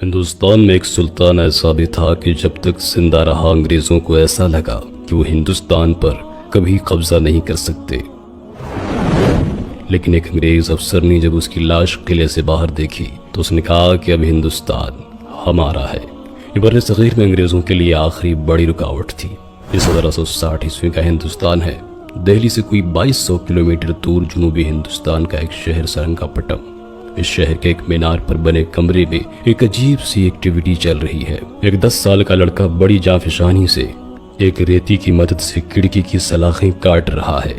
हिंदुस्तान में एक सुल्तान ऐसा भी था कि जब तक जिंदा रहा अंग्रेजों को ऐसा लगा कि वो हिंदुस्तान पर कभी कब्जा नहीं कर सकते। लेकिन एक अंग्रेज अफसर ने जब उसकी लाश किले से बाहर देखी तो उसने कहा कि अब हिंदुस्तान हमारा है। ये बर्रे सगीर में अंग्रेजों के लिए आखिरी बड़ी रुकावट थी। ये 1760 ईस्वी का हिंदुस्तान है। दिल्ली से कोई 2200 किलोमीटर दूर जनूबी हिंदुस्तान का एक शहर सरंगापट्टम। इस शहर के एक मीनार पर बने कमरे में एक अजीब सी एक्टिविटी चल रही है। एक 10 साल का लड़का बड़ी जाफिशानी से एक रेती की मदद से खिड़की की सलाखें काट रहा है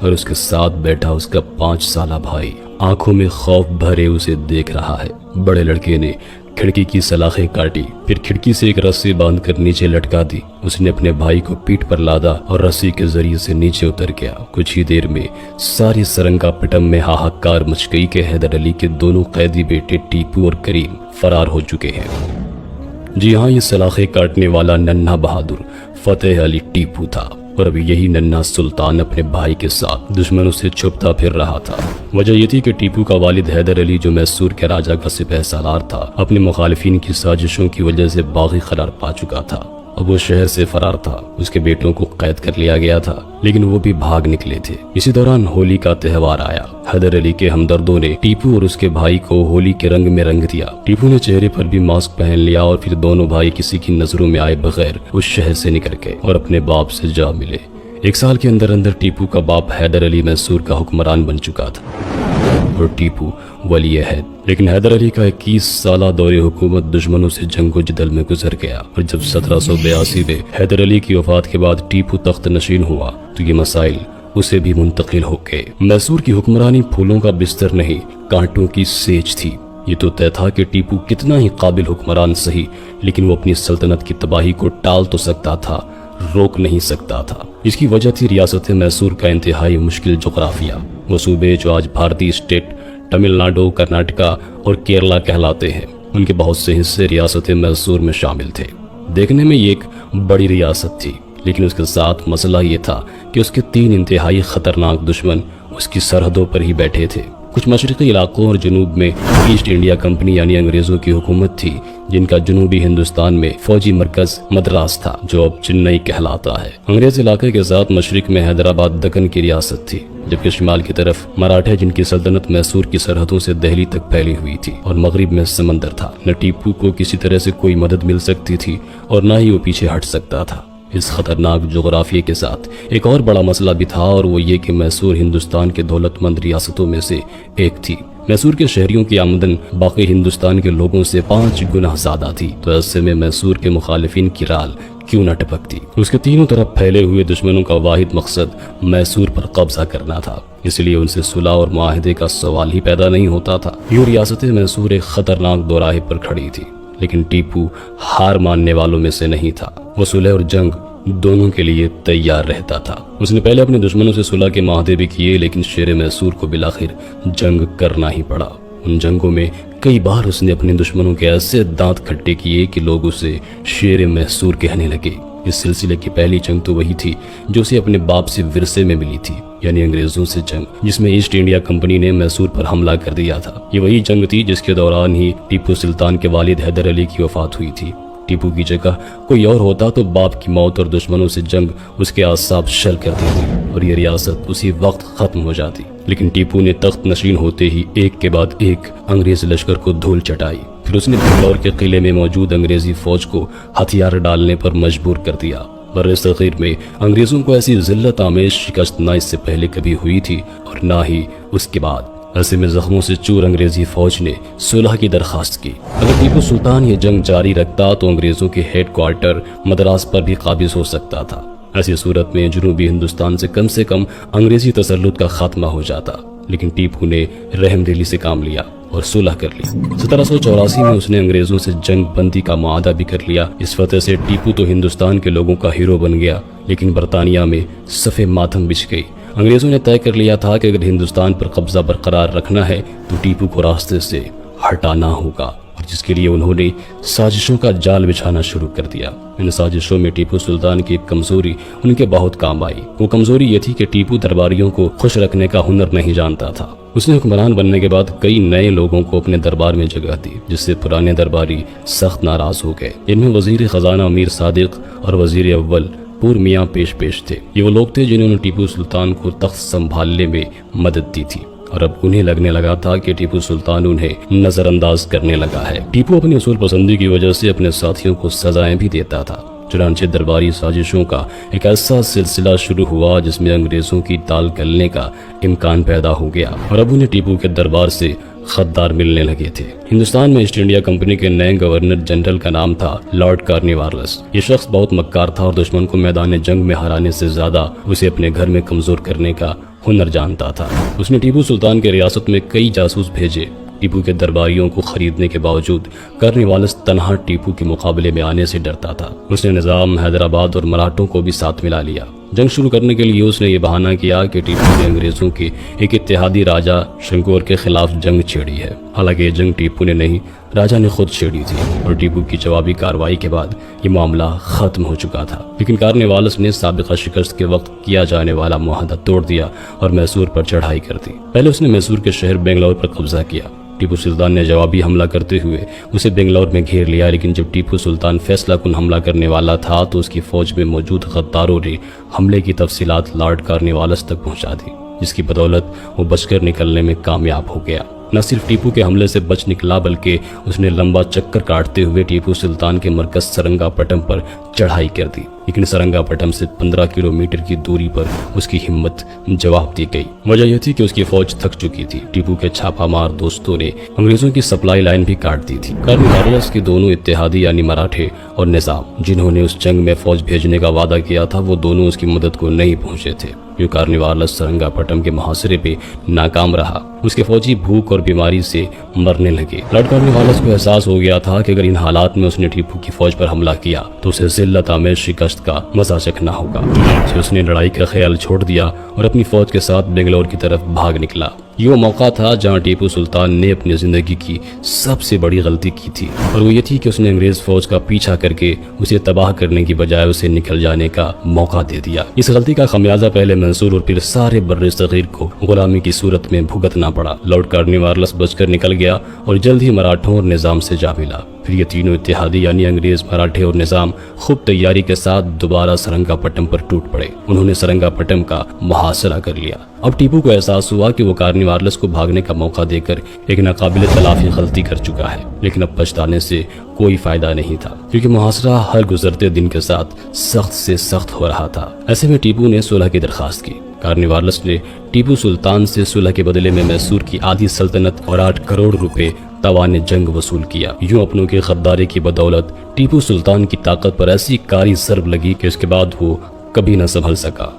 और उसके साथ बैठा उसका 5 साला भाई आंखों में खौफ भरे उसे देख रहा है। बड़े लड़के ने खिड़की की सलाखें काटी, फिर खिड़की से एक रस्सी बांधकर नीचे लटका दी। उसने अपने भाई को पीठ पर लादा और रस्सी के जरिए से नीचे उतर गया। कुछ ही देर में सारी सरंगापट्टम में हाहाकार मच गई कि हैदर अली के दोनों कैदी बेटे टीपू और करीम फरार हो चुके हैं। जी हाँ, ये सलाखें काटने वाला नन्हा बहादुर फतेह अली टीपू था और अभी यही नन्हा सुल्तान अपने भाई के साथ दुश्मनों से छुपता फिर रहा था। वजह यह थी कि टीपू का वालिद हैदर अली, जो मैसूर के राजा का सिपह सालार था, अपने मुखालिफिन की साजिशों की वजह से बागी करार पा चुका था। अब वो शहर से फरार था। उसके बेटों को कैद कर लिया गया था, लेकिन वो भी भाग निकले थे। इसी दौरान होली का त्योहार आया। हैदर अली के हमदर्दों ने टीपू और उसके भाई को होली के रंग में रंग दिया। टीपू ने चेहरे पर भी मास्क पहन लिया और फिर दोनों भाई किसी की नजरों में आए बगैर उस शहर से निकल गए और अपने बाप से जा मिले। 1 साल के अंदर अंदर टीपू का बाप हैदर अली मैसूर का हुक्मरान बन चुका था और टीपू वली अहद। लेकिन हैदर अली का 21 साला दौरे हुकूमत दुश्मनों से जंगो जदल में गुजर गया और जब 1782 में हैदर अली की वफात के बाद टीपू तख्त नशीन हुआ तो ये मसाइल उसे भी मुंतकिल हो गए। मैसूर की हुक्मरानी फूलों का बिस्तर नहीं, कांटों की सेज थी। ये तो तय था कि टीपू कितना ही काबिल हुक्मरान सही, लेकिन वो अपनी सल्तनत की तबाही को टाल तो सकता था, रोक नहीं सकता था। इसकी वजह थी रियासत मैसूर का इंतहाई मुश्किल जोग्राफिया। वो सूबे जो आज भारतीय स्टेट, तमिलनाडु, कर्नाटका और केरला कहलाते हैं, उनके बहुत से हिस्से रियासत मैसूर में शामिल थे। देखने में ये एक बड़ी रियासत थी, लेकिन उसके साथ मसला ये था कि उसके 3 इंतहाई खतरनाक दुश्मन उसकी सरहदों पर ही बैठे थे। कुछ मशरकी इलाकों और जनूब में ईस्ट इंडिया कंपनी यानी अंग्रेजों की हुकूमत थी, जिनका जनूबी हिंदुस्तान में फौजी मरकज मद्रास था, जो अब चेन्नई कहलाता है। अंग्रेज इलाके के साथ मशरिक में हैदराबाद दक्कन की रियासत थी, जबकि शिमाल की तरफ मराठे, जिनकी सल्तनत मैसूर की सरहदों से दिल्ली तक फैली हुई थी, और मगरिब में समंदर था। न टीपू को किसी तरह से कोई मदद मिल सकती थी और न ही वो पीछे हट सकता था। इस खतरनाक जोग्राफिया के साथ एक और बड़ा मसला भी था, और वो ये कि मैसूर हिंदुस्तान के दौलतमंद रियासतों में से एक थी। मैसूर के शहरियों की आमदन बाकी हिंदुस्तान के लोगों से 5 गुना ज्यादा थी, तो ऐसे में मैसूर के मुखालिफिन की राल क्यों न टपकती। उसके तीनों तरफ फैले हुए दुश्मनों का वाहिद मकसद मैसूर पर कब्जा करना था, इसलिए उनसे सुलह और मुआहदे का सवाल ही पैदा नहीं होता था। यूं रियासत मैसूर एक खतरनाक दोराहे पर खड़ी थी, लेकिन टीपू हार मानने वालों में से नहीं था। वो सुलह और जंग दोनों के लिए तैयार रहता था। उसने पहले अपने दुश्मनों से सुलह के माहदे भी किए, लेकिन शेर मैसूर को बिलाखिर जंग करना ही पड़ा। उन जंगों में कई बार उसने अपने दुश्मनों के ऐसे दांत खट्टे किए कि लोग उसे शेर मैसूर कहने लगे। इस सिलसिले की पहली जंग तो वही थी जो उसे अपने बाप से विरसे में मिली थी, यानी अंग्रेजों से जंग, जिसमें ईस्ट इंडिया कंपनी ने मैसूर पर हमला कर दिया था। ये वही जंग थी जिसके दौरान ही टीपू सुल्तान के वालिद हैदर अली की वफात हुई थी। टीपू की जगह कोई और होता तो बाप की मौत और दुश्मनों से जंग उसके आसाब शल कर देती और ये रियासत उसी वक्त खत्म हो जाती। लेकिन टीपू ने तख्त नशीन होते ही एक के बाद एक अंग्रेज लश्कर को धूल चटाई। फिर उसने बेंगलौर के किले में मौजूद अंग्रेजी फौज को हथियार डालने पर मजबूर कर दिया। बर्रे-ए-सग़ीर में अंग्रेजों को ऐसी जिल्लत आमेज शिकस्त ना इससे पहले कभी हुई थी और ना ही उसके बाद। ऐसे में जख्मों से चूर अंग्रेजी फौज ने सुलह की दरखास्त की। अगर टीपू सुल्तान ये जंग जारी रखता तो अंग्रेजों के हेड क्वार्टर मद्रास पर भी काबिज हो सकता था। ऐसी सूरत में जनूबी हिंदुस्तान से कम अंग्रेजी तसल्लुत का खात्मा हो जाता। लेकिन टीपू ने रहमदिली से काम लिया और सुलह कर ली। 1784 में उसने अंग्रेजों से जंग बंदी का मुआहदा भी कर लिया। इस फतह से टीपू तो हिंदुस्तान के लोगों का हीरो बन गया, लेकिन बरतानिया में सफ़े मातम बिछ गई। अंग्रेजों ने तय कर लिया था कि अगर हिंदुस्तान पर कब्जा बरकरार रखना है तो टीपू को रास्ते से हटाना होगा। और जिसके लिए उन्होंने साजिशों का जाल बिछाना शुरू कर दिया। इन साजिशों में टीपू सुल्तान की एक कमजोरी उनके बहुत काम आई। वो कमजोरी ये थी कि टीपू दरबारियों को खुश रखने का हुनर नहीं जानता था। उसने हुक्मरान बनने के बाद कई नए लोगों को अपने दरबार में जगह दी, जिससे पुराने दरबारी सख्त नाराज हो गए। इनमें वजीर खजाना मीर सादिक और वजीर अव्वल पूर मियाँ पेश थे। ये वो लोग थे जिन्होंने टीपू सुल्तान को तख्त संभालने में मदद दी थी, और अब उन्हें लगने लगा था कि टीपू सुल्तान उन्हें नजरअंदाज करने लगा है। टीपू अपनी उसूल पसंदी की वजह से अपने साथियों को सजाएं भी देता था। चुनांचे दरबारी साजिशों का एक ऐसा सिलसिला शुरू हुआ जिसमें अंग्रेजों की दाल गलने का इम्कान पैदा हो गया, और अब उन्हें टीपू के दरबार से खद्दार मिलने लगे थे। हिंदुस्तान में ईस्ट इंडिया कंपनी के नए गवर्नर जनरल का नाम था लॉर्ड कार्निवालिस। ये शख्स बहुत मक्कार था और दुश्मन को मैदान जंग में हराने से ज्यादा उसे अपने घर में कमजोर करने का हुनर जानता था। उसने टीपू सुल्तान के रियासत में कई जासूस भेजे। टीपू के दरबारियों को खरीदने के बावजूद कार्निवालिस तनहा टीपू के मुकाबले में आने से डरता था। उसने निजाम, हैदराबाद और मराठों को भी साथ मिला लिया। जंग शुरू करने के लिए उसने ये बहाना किया कि टीपू ने अंग्रेजों के एक इत्तेहादी राजा शंकोर के खिलाफ जंग छेड़ी है। हालांकि ये जंग टीपू ने नहीं, राजा ने खुद छेड़ी थी, और टीपू की जवाबी कार्रवाई के बाद ये मामला खत्म हो चुका था। लेकिन कार्निवालिस ने साबिका शिकस्त के वक्त किया जाने वाला मुआहदा तोड़ दिया और मैसूर पर चढ़ाई कर दी। पहले उसने मैसूर के शहर बेंगलौर पर कब्जा किया। टीपू सुल्तान ने जवाबी हमला करते हुए उसे बेंगलौर में घेर लिया, लेकिन जब टीपू सुल्तान फैसला कुन हमला करने वाला था तो उसकी फौज में मौजूद गद्दारों ने हमले की तफसीलात लॉर्ड कार्निवालिस तक पहुंचा दी, जिसकी बदौलत वो बचकर निकलने में कामयाब हो गया। न सिर्फ टीपू के हमले से बच निकला, बल्कि उसने लंबा चक्कर काटते हुए टीपू सुल्तान के मरकज सरंगापटम पर चढ़ाई कर दी। लेकिन सरंगापटम से 15 किलोमीटर की दूरी पर उसकी हिम्मत जवाब दी गई। वजह यह थी कि उसकी फौज थक चुकी थी। टीपू के छापामार दोस्तों ने अंग्रेजों की सप्लाई लाइन भी काट दी थी। कार्निवालिस के दोनों इत्तेहादी यानी मराठे और निजाम, जिन्होंने उस जंग में फौज भेजने का वादा किया था, वो दोनों उसकी मदद को नहीं पहुंचे थे। यूं कार्निवालिस सरंगापटम के मुहासरे पे नाकाम रहा। उसके फौजी भूख और बीमारी से मरने लगे। लॉर्ड कार्निवालिस को एहसास हो गया था कि अगर इन हालात में उसने टीपू की फौज पर हमला किया तो उसे जिल्लत आमेज शिकस्त का मजा चखना होगा। तो उसने लड़ाई का ख्याल छोड़ दिया और अपनी फौज के साथ बेंगलौर की तरफ भाग निकला। ये वो मौका था जहां टीपू सुल्तान ने अपनी जिंदगी की सबसे बड़ी गलती की थी, और वो ये थी कि उसने अंग्रेज फौज का पीछा करके उसे तबाह करने की बजाय उसे निकल जाने का मौका दे दिया। इस गलती का खमियाजा पहले मंसूर और फिर सारे बर्रे सगीर को गुलामी की सूरत में भुगतना पड़ा। लॉर्ड कार्निवालिस बचकर निकल गया और जल्द ही मराठों और निजाम से जा मिला। फिर ये तीनों इत्तेहादी यानी अंग्रेज, मराठे और निजाम खूब तैयारी के साथ दोबारा सरंगापटम पर टूट पड़े। उन्होंने सरंगापटम का मुहासरा कर लिया। अब टीपू को एहसास हुआ कि वो कार्निवालिस को भागने का मौका देकर एक नाकाबिले तलाफी गलती कर चुका है, लेकिन अब पछताने से कोई फायदा नहीं था, क्योंकि मुहासरा हर गुजरते दिन के साथ सख्त से सख्त हो रहा था। ऐसे में टीपू ने सुलह की दरखास्त की। कार्निवालिस ने टीपू सुल्तान से सुलह के बदले में मैसूर की आधी सल्तनत और 8 करोड़ रुपए तवाने जंग वसूल किया। यूं अपनों की गद्दारी की बदौलत टीपू सुल्तान की ताकत पर ऐसी कारी ज़रब लगी कि उसके बाद वो कभी न संभल सका।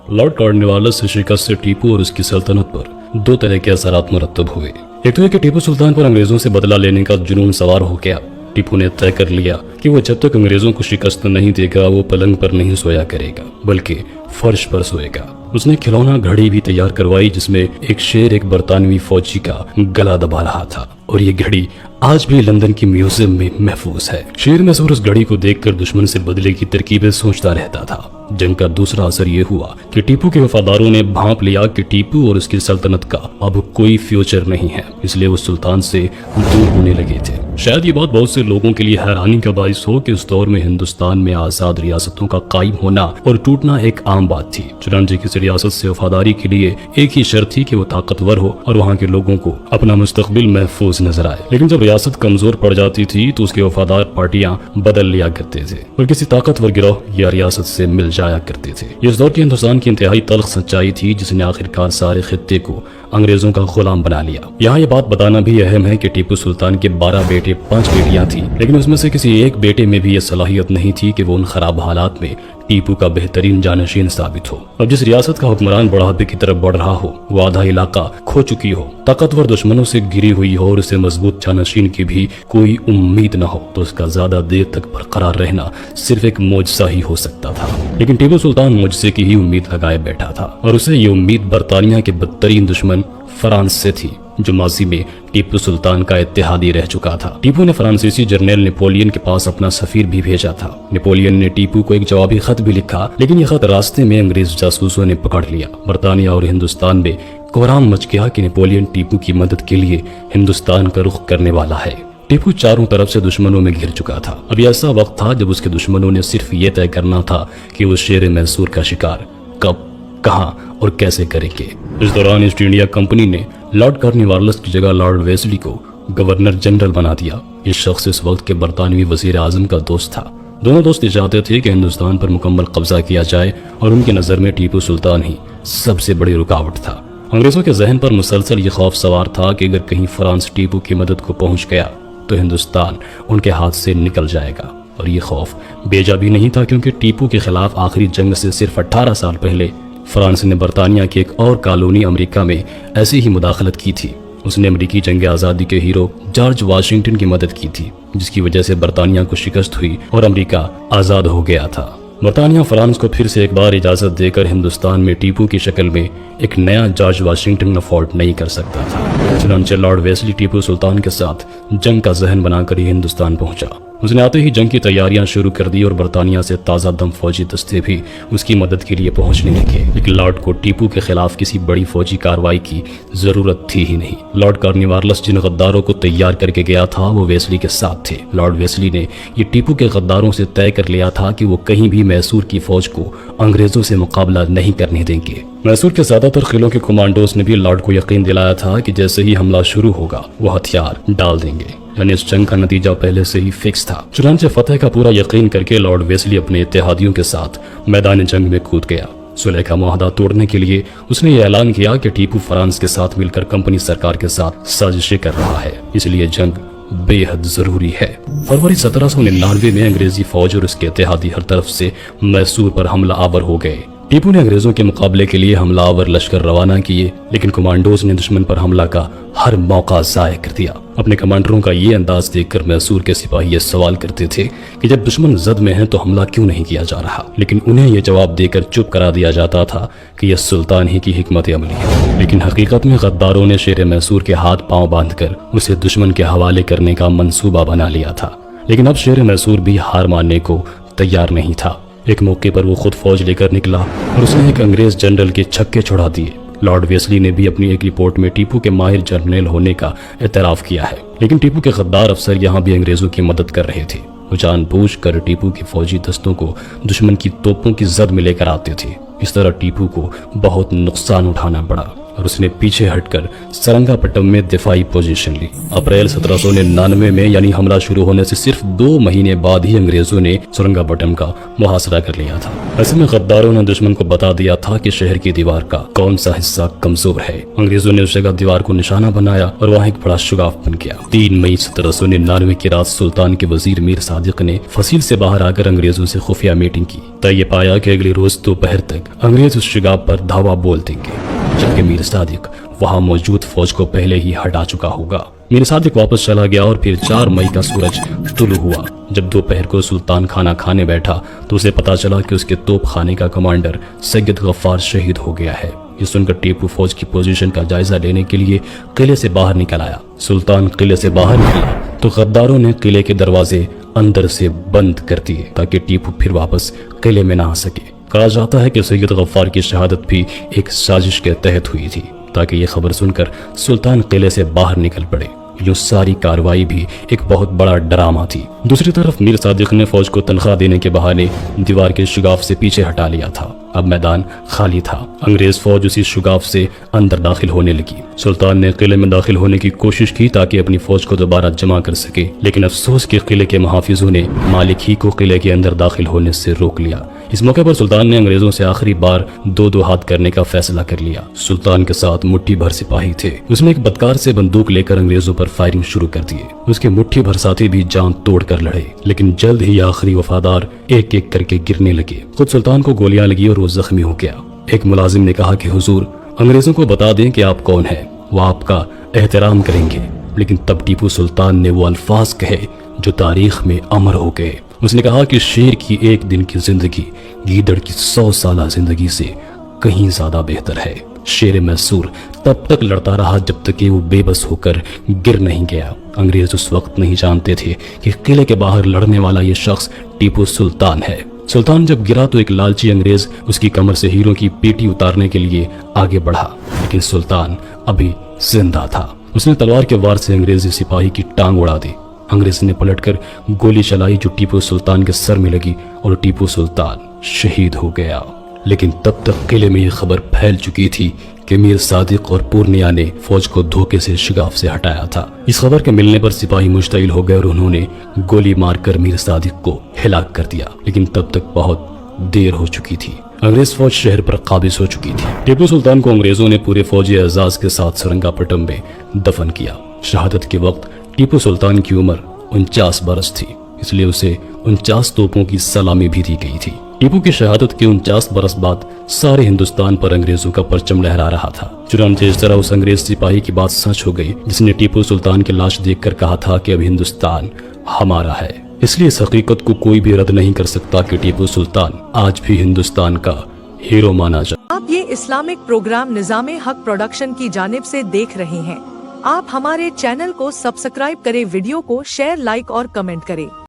लॉर्ड कार्निवालिस से शिकस्त से टीपू और उसकी सल्तनत पर 2 तरह के असरात मुरत्तब हुए। एक तो यह कि टीपू सुल्तान पर अंग्रेजों से बदला लेने का जुनून सवार हो गया। टीपू ने तय कर लिया कि वो जब तक अंग्रेजों को शिकस्त नहीं देगा वो पलंग पर नहीं सोया करेगा, बल्कि फर्श पर सोएगा। उसने खिलौना घड़ी भी तैयार करवाई जिसमें एक शेर एक बरतानवी फौजी का गला दबा रहा था, और ये घड़ी आज भी लंदन की म्यूजियम में महफूज है। शेर मैसूर उस घड़ी को देखकर दुश्मन से बदले की तरकीबें सोचता रहता था। जंग का दूसरा असर ये हुआ कि टीपू के वफादारों ने भांप लिया कि टीपू और उसकी सल्तनत का अब कोई फ्यूचर नहीं है, इसलिए वो सुल्तान से दूर होने लगे थे। शायद ये बात बहुत से लोगों के लिए हैरानी का बाइस हो कि उस दौर में हिंदुस्तान में आजाद रियासतों का कायम होना और टूटना एक आम बात थी। चुनांचे किसी रियासत से वफादारी के लिए एक ही शर्त थी कि वो ताकतवर हो और वहाँ के लोगों को अपना मुस्तकबिल महफूज नजर आए। लेकिन जब रियासत कमजोर पड़ जाती थी तो उसके वफादार पार्टियां बदल लिया करते थे और किसी ताकतवर गिरोह या रियासत से मिल जाया करते थे। इस दौर के हिंदुस्तान की इंतहाई तल्ख सच्चाई थी जिसने आखिरकार सारे खित्ते को अंग्रेजों का गुलाम बना लिया। यहाँ ये बात बताना भी अहम है कि टीपू सुल्तान के 12 बेटे 5 बेटियां थी, लेकिन उसमें से किसी एक बेटे में भी यह सलाहियत नहीं थी कि वो उन खराब हालात में टीपू का बेहतरीन जानशीन साबित हो। अब जिस रियासत का हुक्मरान बढ़ापे की तरफ बढ़ रहा हो, वो आधा इलाका खो चुकी हो, ताकतवर दुश्मनों से घिरी हुई हो और उसे मजबूत जानशीन की भी कोई उम्मीद न हो, तो उसका ज्यादा देर तक बरकरार रहना सिर्फ एक मौजज़ा ही हो सकता था। लेकिन टीपू सुल्तान मौजज़े की ही उम्मीद लगाए बैठा था और उसे ये उम्मीद बरतानिया के बदतरीन दुश्मन फ्रांस से थी। जो माजी में टीपू सुल्तान का इत्तेहादी रह चुका था। टीपू ने फ्रांसीसी जर्नल नेपोलियन के पास अपना सफीर भी भेजा था। नेपोलियन ने टीपू को एक जवाबी खत भी लिखा, लेकिन यह खत रास्ते में अंग्रेज जासूसों ने पकड़ लिया। बर्तानिया और हिंदुस्तान में कोहराम मच गया कि नेपोलियन टीपू की मदद के लिए हिंदुस्तान का रुख करने वाला है। टीपू चारों तरफ से दुश्मनों में घिर चुका था। अब ऐसा वक्त था जब उसके दुश्मनों ने सिर्फ ये तय करना था कि वो शेर मैसूर का शिकार कब, कहां और कैसे करेंगे। इस दौरान ईस्ट इंडिया कंपनी ने लॉर्ड कॉर्नवालिस की जगह लॉर्ड वेस्ली को गवर्नर जनरल बना दिया। इस शख्स इस वक्त के बरतानवी वजीर आजम का दोस्त था। दोनों दोस्त चाहते थे कि हिंदुस्तान पर मुकम्मल कब्जा किया जाए और उनकी नज़र में टीपू सुल्तान ही सबसे बड़ी रुकावट था। अंग्रेजों के जहन पर मुसलसल ये खौफ सवार था कि अगर कहीं फ्रांस टीपू की मदद को पहुंच गया तो हिंदुस्तान उनके हाथ से निकल जाएगा। और ये खौफ बेजा भी नहीं था, क्योंकि टीपू के खिलाफ आखिरी जंग से सिर्फ 18 साल पहले फ्रांस ने बरतानिया की एक और कॉलोनी अमेरिका में ऐसी ही मुदाखलत की थी। उसने अमेरिकी जंग आज़ादी के हीरो जॉर्ज वाशिंगटन की मदद की थी, जिसकी वजह से बरतानिया को शिकस्त हुई और अमेरिका आज़ाद हो गया था। बरतानिया फ्रांस को फिर से एक बार इजाज़त देकर हिंदुस्तान में टीपू की शक्ल में एक नया जॉर्ज वाशिंगटन अफोर्ड नहीं कर सकता था। चुनांचे लॉर्ड वेस्ली टीपू सुल्तान के साथ जंग का जहन बनाकर ही हिंदुस्तान पहुंचा। उसने आते ही जंग की तैयारियां शुरू कर दी और बरतानिया से ताज़ा दम फौजी दस्ते भी उसकी मदद के लिए पहुंचने लगे। लेकिन लॉर्ड को टीपू के खिलाफ किसी बड़ी फौजी कार्रवाई की जरूरत थी ही नहीं। लॉर्ड कॉर्नवालिस जिन गद्दारों को तैयार करके गया था वो वेस्ली के साथ थे। लॉर्ड वेस्ली ने ये टीपू के गद्दारों से तय कर लिया था कि वो कहीं भी मैसूर की फौज को अंग्रेजों से मुकाबला नहीं करने देंगे। मैसूर के ज्यादातर किलों के कमांडोज ने भी लॉर्ड को यकीन दिलाया था कि जैसे ही हमला शुरू होगा वो हथियार डाल देंगे, यानी इस जंग का नतीजा पहले से ही फिक्स था। चुनांचे फतेह का पूरा यकीन करके लॉर्ड वेस्ली अपने इत्तेहादियों के साथ मैदान जंग में कूद गया। सुलह का मुआहदा तोड़ने के लिए उसने ये ऐलान किया कि टीपू फ्रांस के साथ मिलकर कंपनी सरकार के साथ साजिशें कर रहा है, इसलिए जंग बेहद जरूरी है। फरवरी 1799 में अंग्रेजी फौज और उसके इत्तेहादी हर तरफ से मैसूर पर हमला आवर हो गए। टीपू ने अंग्रेजों के मुकाबले के लिए हमलावर लश्कर रवाना किए, लेकिन कमांडोज ने दुश्मन पर हमला का हर मौका जाया कर दिया। अपने कमांडरों का ये अंदाज देखकर मैसूर के सिपाही ये सवाल करते थे कि जब दुश्मन जद में है तो हमला क्यों नहीं किया जा रहा, लेकिन उन्हें यह जवाब देकर चुप करा दिया जाता था कि यह सुल्तान ही की हिकमत अमली है। लेकिन हकीकत में गद्दारों ने शेर मैसूर के हाथ पांव बांधकर उसे दुश्मन के हवाले करने का मंसूबा बना लिया था। लेकिन अब शेर मैसूर भी हार मानने को तैयार नहीं था। एक मौके पर वो खुद फौज लेकर निकला और उसने एक अंग्रेज जनरल के छक्के छुड़ा दिए। लॉर्ड वेस्ली ने भी अपनी एक रिपोर्ट में टीपू के माहिर जर्नल होने का एतराफ किया है, लेकिन टीपू के गद्दार अफसर यहाँ भी अंग्रेजों की मदद कर रहे थे। वो जानबूझकर टीपू के फौजी दस्तों को दुश्मन की तोपों की जद में लेकर आते थे। इस तरह टीपू को बहुत नुकसान उठाना पड़ा और उसने पीछे हटकर सरंगापट्टम में दिफाई पोजीशन ली। अप्रैल 1799 में यानी हमला शुरू होने से सिर्फ 2 महीने बाद ही अंग्रेजों ने सरंगापट्टम का मुहासरा कर लिया था। ऐसे में गद्दारों ने दुश्मन को बता दिया था कि शहर की दीवार का कौन सा हिस्सा कमजोर है। अंग्रेजों ने उस जगह दीवार को निशाना बनाया और वहाँ एक बड़ा शुगाफ बन गया। 3 मई 1799 की रात सुल्तान के वजीर मीर सादिक ने फसील से बाहर आकर अंग्रेजों से खुफिया मीटिंग की। तय ये पाया कि अगले रोज दोपहर तक अंग्रेज उस शुगाफ पर धावा बोल देंगे, जबकि मीर सादिक वहां मौजूद फौज को पहले ही हटा चुका होगा। मीर सादिक वापस चला गया और फिर 4 मई का सूरज तुलू हुआ। जब दोपहर को सुल्तान खाना खाने बैठा तो उसे पता चला कि उसके तोप खाने का कमांडर सैयद गफ्फार शहीद हो गया है। ये सुनकर टीपू फौज की पोजीशन का जायजा लेने के लिए किले से बाहर निकल आया। सुल्तान किले से बाहर निकला तो गद्दारों ने किले के दरवाजे अंदर से बंद कर दिए ताकि टीपू फिर वापस किले में ना आ सके। कहा जाता है कि सैयद गफ्फार की शहादत भी एक साजिश के तहत हुई थी ताकि ये खबर सुनकर सुल्तान किले से बाहर निकल पड़े। ये सारी कार्रवाई भी एक बहुत बड़ा ड्रामा थी। दूसरी तरफ मीर सादिक ने फौज को तनख्वाह देने के बहाने दीवार के शुगाफ से पीछे हटा लिया था। अब मैदान खाली था। अंग्रेज फौज उसी शुगाफ से अंदर दाखिल होने लगी। सुल्तान ने किले में दाखिल होने की कोशिश की ताकि अपनी फौज को दोबारा जमा कर सके, लेकिन अफसोस के किले के मुहाफिजों ने मालिक ही को किले के अंदर दाखिल होने से रोक लिया। इस मौके पर सुल्तान ने अंग्रेजों से आखिरी बार 2-2 हाथ करने का फैसला कर लिया। सुल्तान के साथ मुट्ठी भर सिपाही थे। उसने एक बदकार से बंदूक लेकर अंग्रेजों पर फायरिंग शुरू कर दिए। उसके मुट्ठी भर साथी भी जान तोड़ कर लड़े, लेकिन जल्द ही आखिरी वफादार एक एक करके गिरने लगे। खुद सुल्तान को गोलियां लगी और वो जख्मी हो गया। एक मुलाजिम ने कहा कि हुजूर, अंग्रेजों को बता दें कि आप कौन हैं, वो आपका एहतराम करेंगे। लेकिन तब टीपू सुल्तान ने वो अल्फाज कहे जो तारीख में अमर हो गए। उसने कहा कि शेर की एक दिन की जिंदगी गीदड़ की 100 साल जिंदगी से कहीं ज्यादा बेहतर है। शेर मैसूर तब तक लड़ता रहा जब तक कि वो बेबस होकर गिर नहीं गया। अंग्रेज उस वक्त नहीं जानते थे कि किले के बाहर लड़ने वाला ये शख्स टीपू सुल्तान है। सुल्तान जब गिरा तो एक लालची अंग्रेज उसकी कमर से हीरों की पेटी उतारने के लिए आगे बढ़ा, लेकिन सुल्तान अभी जिंदा था। उसने तलवार के वार से अंग्रेजी सिपाही की टांग उड़ा दी। अंग्रेज ने पलटकर गोली चलाई जो टीपू सुल्तान के सर में लगी और टीपू सुल्तान शहीद हो गया। लेकिन तब तक किले में यह खबर फैल चुकी थी कि मीर सादिक और पूर्णिया ने फौज को धोखे से शिगाफ से हटाया था। इस खबर के मिलने पर सिपाही मुश्तइल हो गए और उन्होंने गोली मारकर मीर सादिक को हिलाक कर दिया, लेकिन तब तक बहुत देर हो चुकी थी। अंग्रेज फौज शहर पर काबिज हो चुकी थी। टीपू सुल्तान को अंग्रेजों ने पूरे फौजी एजाज के साथ सरंगापट्टम में दफन किया। शहादत के वक्त टीपू सुल्तान की उम्र 49 बरस थी, इसलिए उसे 49 तोपों की सलामी भी दी गई थी। टीपू की शहादत के 49 बरस बाद सारे हिंदुस्तान पर अंग्रेजों का परचम लहरा रहा था। चुनांचे इस तरह उस अंग्रेज सिपाही की बात सच हो गई जिसने टीपू सुल्तान की लाश देखकर कहा था कि अब हिंदुस्तान हमारा है। इसलिए इस हकीकत को कोई भी रद्द नहीं कर सकता कि टीपू सुल्तान आज भी हिंदुस्तान का हीरो माना जाता। आप ये इस्लामिक प्रोग्राम निज़ामे हक प्रोडक्शन की जानिब से देख रहे हैं। आप हमारे चैनल को सब्सक्राइब करें, वीडियो को शेयर, लाइक और कमेंट करें।